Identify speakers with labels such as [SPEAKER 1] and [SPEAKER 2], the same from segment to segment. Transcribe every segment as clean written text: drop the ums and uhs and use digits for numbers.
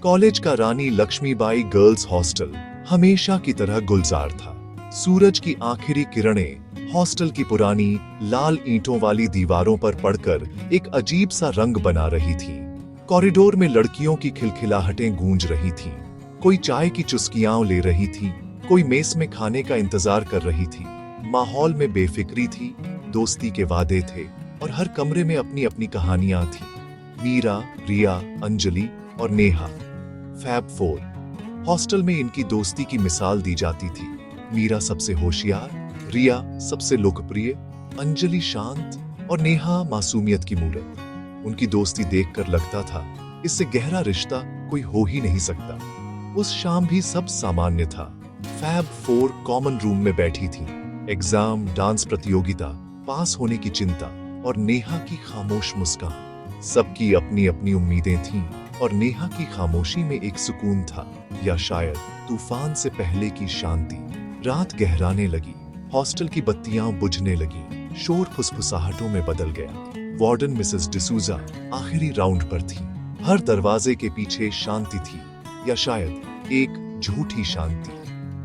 [SPEAKER 1] College का रानी Lakshmibai girls hostel हमेशा की तरह गुलजार था। सूरज की आखिरी किरणें हॉस्टल की पुरानी लाल ईंटों वाली दीवारों पर पड़कर एक अजीब सा रंग बना रही थी। कॉरिडोर में लड़कियों की खिलखिलाहटें गूंज रही थीं। कोई चाय की चुस्कियां ले रही थी, कोई मेस में खाने का इंतजार कर रही थी। माहौल में बेफिक्री थी, दोस्ती के वादे थे और हर कमरे में अपनी अपनी कहानियां थी। मीरा, रिया, अंजलि और नेहा, फैब फोर। हॉस्टल में इनकी दोस्ती की मिसाल दी जाती थी। मीरा सबसे होशियार, रिया सबसे लोकप्रिय, अंजलि शांत और नेहा मासूमियत की मूरत। उनकी दोस्ती देखकर लगता था इससे गहरा रिश्ता कोई हो ही नहीं सकता। उस शाम भी सब सामान्य था। फैब फोर कॉमन रूम में बैठी थी। एग्जाम, डांस प्रतियोगिता, पास होने की चिंता और नेहा की खामोश मुस्कान। सबकी अपनी अपनी उम्मीदें थीं और नेहा की खामोशी में एक सुकून था, या शायद तूफान से पहले की शांति। रात गहराने लगी, हॉस्टल की बत्तियां बुझने लगी, शोर फुसफुसाहटों में बदल गया। वार्डन मिसेस डिसूजा आखिरी राउंड पर थी। हर दरवाजे के पीछे शांति थी, या शायद एक झूठी शांति।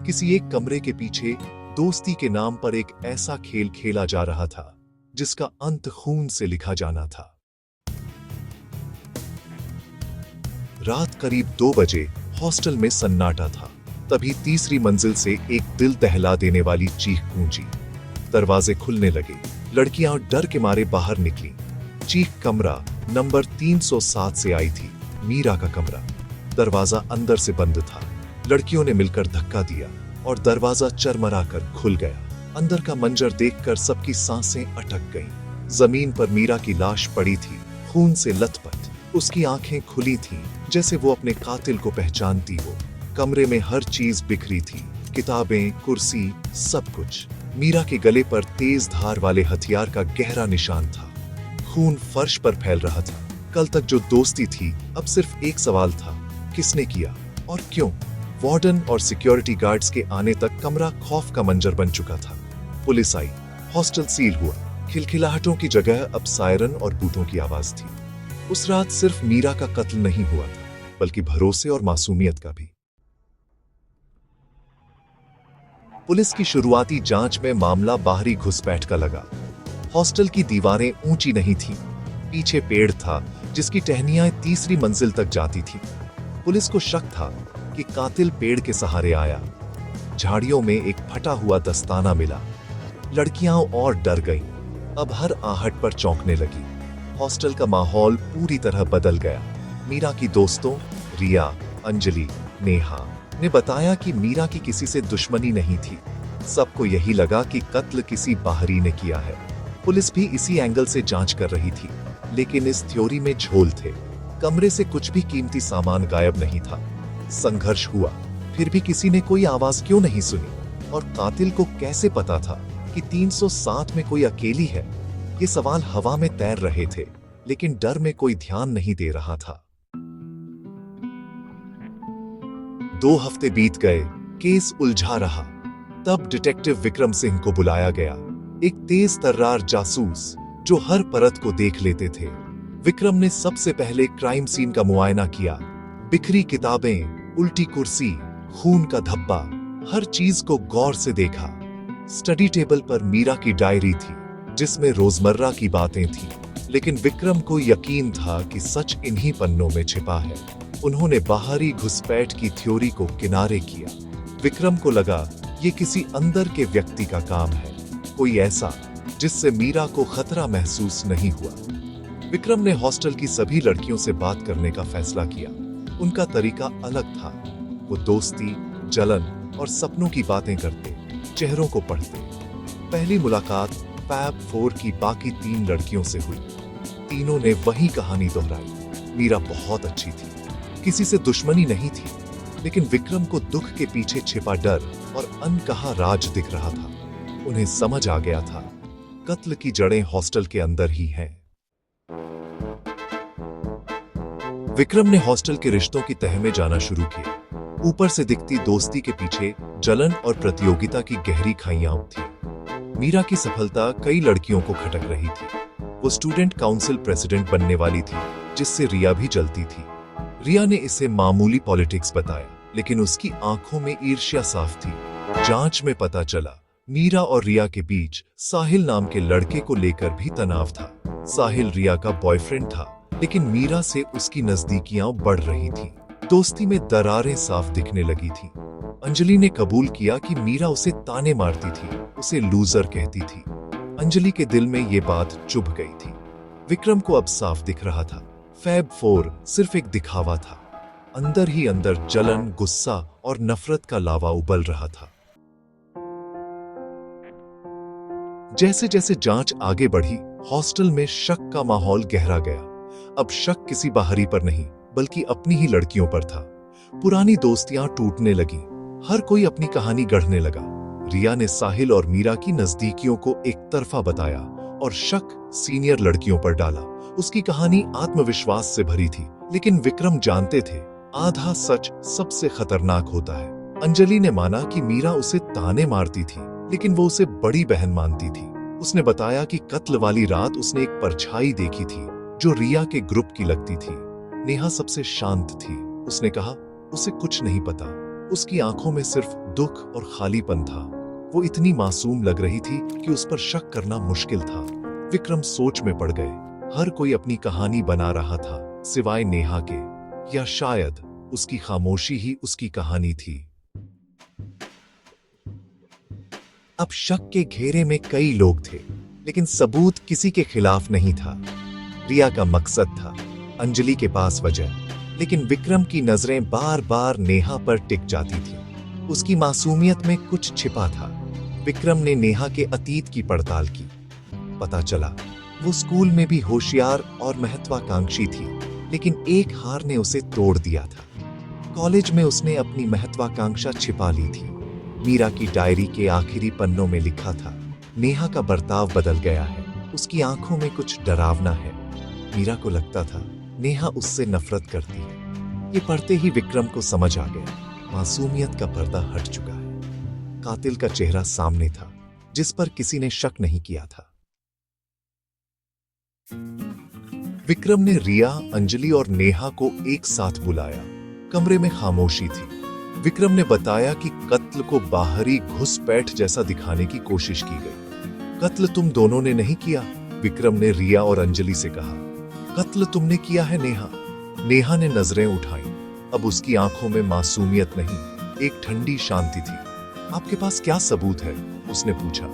[SPEAKER 1] किसी एक कमरे के पीछे दोस्ती के नाम पर एक ऐसा खेल खेला जा रहा था जिसका अंत खून से लिखा जाना था। रात करीब 2 बजे हॉस्टल में सन्नाटा था। तभी तीसरी मंजिल से एक दिल दहला देने वाली चीख गूंजी। दरवाजे खुलने लगे, लड़कियां डर के मारे बाहर निकली। चीख कमरा नंबर 307 से आई थी, मीरा का कमरा। दरवाजा अंदर से बंद था। लड़कियों ने मिलकर धक्का दिया और दरवाजा चरमराकर खुल गया। अंदर का मंजर देखकर सबकी सांसें अटक गईं। जमीन पर मीरा की लाश पड़ी थी, खून से लथपथ। उसकी आंखें खुली थीं, जैसे वो अपने कातिल को पहचानती हो। कमरे में हर चीज बिखरी थी, किताबें, कुर्सी, सब कुछ। मीरा के गले पर तेज धार वाले हथियार का गहरा निशान था। खून फर्श पर फैल रहा था। कल तक जो दोस्ती थी, अब सिर्फ एक सवाल था, किसने किया और क्यों? वार्डन और सिक्योरिटी गार्ड्स के आने तक कमरा खौफ का मंजर बन चुका था। पुलिस आई, हॉस्टल सील हुआ। खिलखिलाहटों की जगह अब सायरन और बूटों की आवाज थी। उस रात सिर्फ मीरा का कत्ल नहीं हुआ था, बल्कि भरोसे और मासूमियत का भी। पुलिस की शुरुआती जांच में मामला बाहरी घुसपैठ का लगा। हॉस्टल की दीवारें ऊंची नहीं थीं। पीछे पेड़ था जिसकी टहनियां तीसरी मंजिल तक जाती थी। पुलिस को शक था कि कातिल पेड़ के सहारे आया। झाड़ियों में एक फटा हुआ दस्ताना मिला। लड़कियां और डर गईं। अब हर आहट पर चौंकने लगी। हॉस्टल का माहौल पूरी तरह बदल गया। मीरा की दोस्तों रिया, अंजलि, नेहा ने बताया कि मीरा की किसी से दुश्मनी नहीं थी। सबको यही लगा कि कत्ल किसी बाहरी ने किया है। पुलिस भी इसी एंगल से जांच कर रही थी, लेकिन इस थ्योरी में झोल थे। कमरे से कुछ भी कीमती सामान गायब नहीं था। संघर्ष हुआ, फिर भी किसी ने कोई आवाज क्यों नहीं सुनी? और कातिल को कैसे पता था कि 307 में कोई अकेली है? ये सवाल हवा में तैर रहे थे, लेकिन डर में कोई ध्यान नहीं दे रहा था। 2 हफ्ते बीत गए, केस उलझा रहा। तब डिटेक्टिव विक्रम सिंह को बुलाया गया, एक तेज तर्रार जासूस जो हर परत को देख लेते थे। विक्रम ने सबसे पहले क्राइम सीन का मुआयना किया। बिखरी किताबें, उल्टी कुर्सी, खून का धब्बा, हर चीज को गौर से देखा। स्टडी टेबल पर मीरा की डायरी थी, जिसमें रोजमर्रा की बातें थीं, लेकिन विक्रम को यकीन था कि सच इन्हीं पन्नों में छिपा है। उन्होंने बाहरी घुसपैठ की थ्योरी को किनारे किया। विक्रम को लगा ये किसी अंदर के व्यक्ति का काम है, कोई ऐसा जिससे मीरा को खतरा महसूस नहीं हुआ। विक्रम ने हॉस्टल की सभी लड़कियों से बात करने का फैसला किया। उनका तरीका अलग था। वो दोस्ती, जलन और सपनों की बातें करते, चेहरों को पढ़ते। पहली मुलाकात फैब 4 की बाकी 3 लड़कियों से हुई। तीनों ने वही कहानी दोहराई। मीरा बहुत अच्छी थी, किसी से दुश्मनी नहीं थी, लेकिन विक्रम को दुख के पीछे छिपा डर और अनकहा राज दिख रहा था। उन्हें समझ आ गया था, कत्ल की जड़ें हॉस्टल के अंदर ही हैं। विक्रम ने हॉस्टल के रिश्तों की तह में जाना शुरू किया। ऊपर से दिखती दोस्ती के पीछे जलन और प्रतियोगिता की गहरी खाइयां थी। मीरा की सफलता कई लड़कियों को खटक रही थी। वो स्टूडेंट काउंसिल प्रेसिडेंट बनने वाली थी, जिससे रिया भी जलती थी। रिया ने इसे मामूली पॉलिटिक्स बताया, लेकिन उसकी आंखों में ईर्ष्या साफ थी। जांच में पता चला मीरा और रिया के बीच साहिल नाम के लड़के को लेकर भी तनाव था। साहिल रिया का बॉयफ्रेंड था, लेकिन मीरा से उसकी नजदीकियां बढ़ रही थी। दोस्ती में दरारें साफ दिखने लगी थी। अंजलि ने कबूल किया कि मीरा उसे ताने मारती थी, उसे लूजर कहती थी। अंजलि के दिल में ये बात चुभ गई थी। विक्रम को अब साफ दिख रहा था, फैब 4 सिर्फ एक दिखावा था। अंदर ही अंदर जलन, गुस्सा और नफरत का लावा उबल रहा था। जैसे जैसे जांच आगे बढ़ी, हॉस्टल में शक का माहौल गहरा गया। अब शक किसी बाहरी पर नहीं, बल्कि अपनी ही लड़कियों पर था। पुरानी दोस्तियां टूटने लगी, हर कोई अपनी कहानी गढ़ने लगा। रिया ने साहिल और मीरा की नजदीकियों को एक तरफा बताया और शक सीनियर लड़कियों पर डाला। उसकी कहानी आत्मविश्वास से भरी थी, लेकिन विक्रम जानते थे आधा सच सबसे खतरनाक होता है। अंजलि ने माना कि मीरा उसे ताने मारती थी, लेकिन वो उसे बड़ी बहन मानती थी। उसने बताया कि कत्ल वाली रात उसने एक परछाई देखी थी जो रिया के ग्रुप की लगती थी। नेहा सबसे शांत थी। उसने कहा उसे कुछ नहीं पता, उसकी आंखों में सिर्फ दुख और खालीपन था। वो इतनी मासूम लग रही थी कि उस पर शक करना मुश्किल था। विक्रम सोच में पड़ गए। हर कोई अपनी कहानी बना रहा था, सिवाय नेहा के, या शायद उसकी खामोशी ही उसकी कहानी थी। अब शक के घेरे में कई लोग थे, लेकिन सबूत किसी के खिलाफ नहीं था। रिया का मकसद था, अंजलि के पास वजह, लेकिन विक्रम की नजरें बार बार नेहा पर टिक जाती थी। उसकी मासूमियत में कुछ छिपा था। विक्रम ने नेहा के अतीत की पड़ताल की। पता चला वो स्कूल में भी होशियार और महत्वाकांक्षी थी, लेकिन एक हार ने उसे तोड़ दिया था। कॉलेज में उसने अपनी महत्वाकांक्षा छिपा ली थी। मीरा की डायरी के आखिरी पन्नों में लिखा था, नेहा का बर्ताव बदल गया है, उसकी आंखों में कुछ डरावना है। मीरा को लगता था नेहा उससे नफरत करती है। ये पढ़ते ही विक्रम को समझ आ गया, मासूमियत का पर्दा हट चुका है। कातिल का चेहरा सामने था, जिस पर किसी ने शक नहीं किया था। विक्रम ने रिया, अंजलि और नेहा को एक साथ बुलाया। कमरे में खामोशी थी। विक्रम ने बताया कि कत्ल को बाहरी घुसपैठ जैसा दिखाने की कोशिश की गई। कत्ल तुम दोनों ने नहीं किया, विक्रम ने रिया और अंजलि से कहा। कत्ल तुमने किया है नेहा। नेहा ने नजरें उठाई। अब उसकी आंखों में मासूमियत नहीं, एक ठंडी शांति थी। आपके पास क्या सबूत है? उसने पूछा।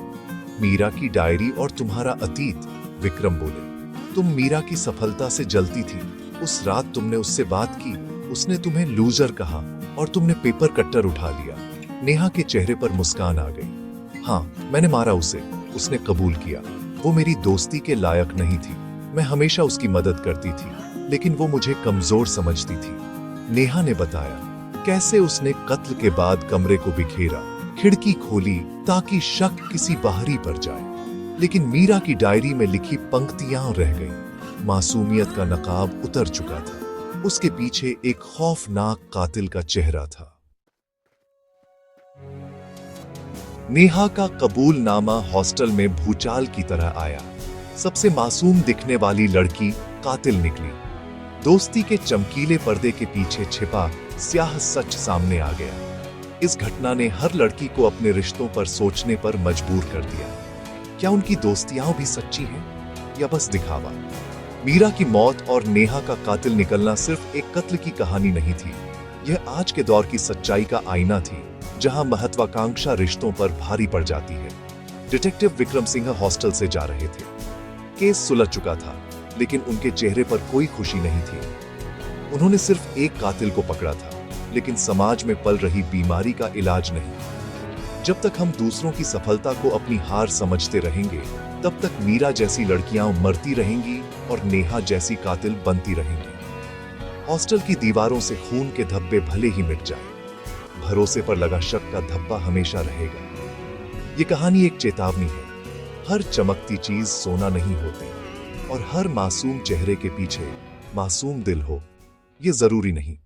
[SPEAKER 1] मीरा की डायरी और तुम्हारा अतीत, विक्रम बोले। तुम मीरा की सफलता से जलती थी। उस रात तुमने उससे बात की, उसने तुम्हें लूजर कहा और तुमने पेपर कट्टर उठा लिया। नेहा के चेहरे पर मुस्कान आ गई। हाँ, मैंने मारा उसे, उसने कबूल किया। वो मेरी दोस्ती के लायक नहीं थी। मैं हमेशा उसकी मदद करती थी, लेकिन वो मुझे कमजोर समझती थी। नेहा ने बताया कैसे उसने कत्ल के बाद कमरे को बिखेरा, खिड़की खोली ताकि शक किसी बाहरी पर जाए। लेकिन मीरा की डायरी में लिखी पंक्तियां रह गईं। मासूमियत का नकाब उतर चुका था। उसके पीछे एक खौफनाक कातिल का चेहरा था। नेहा का कबूलनामा हॉस्टल में भूचाल की तरह आया। सबसे मासूम दिखने वाली लड़की कातिल निकली। दोस्ती के चमकीले पर्दे के पीछे छिपा स्याह सच सामने आ गया। इस घटना ने हर लड़की को अपने रिश्तों पर सोचने पर मजबूर कर दिया। क्या उनकी दोस्तियां भी सच्ची हैं या बस दिखावा? मीरा की मौत और नेहा का कातिल निकलना सिर्फ एक कत्ल की कहानी नहीं थी। यह आज के दौर की सच्चाई का आईना थी, जहां महत्वाकांक्षा रिश्तों पर भारी पड़ जाती है। डिटेक्टिव विक्रम सिंह हॉस्टल से जा रहे थे। केस सुलझ चुका था, लेकिन उनके चेहरे पर कोई खुशी नहीं थी। उन्होंने सिर्फ एक कातिल को पकड़ा था, लेकिन समाज में पल रही बीमारी का इलाज नहीं। जब तक हम दूसरों की सफलता को अपनी हार समझते रहेंगे, तब तक मीरा जैसी लड़कियां मरती रहेंगी और नेहा जैसी कातिल बनती रहेंगी। हॉस्टल की दीवारों से खून के धब्बे भले ही मिट जाए, भरोसे पर लगा शक का धब्बा हमेशा रहेगा। ये कहानी एक चेतावनी है। हर चमकती चीज सोना नहीं होती, और हर मासूम चेहरे के पीछे मासूम दिल हो, ये जरूरी नहीं।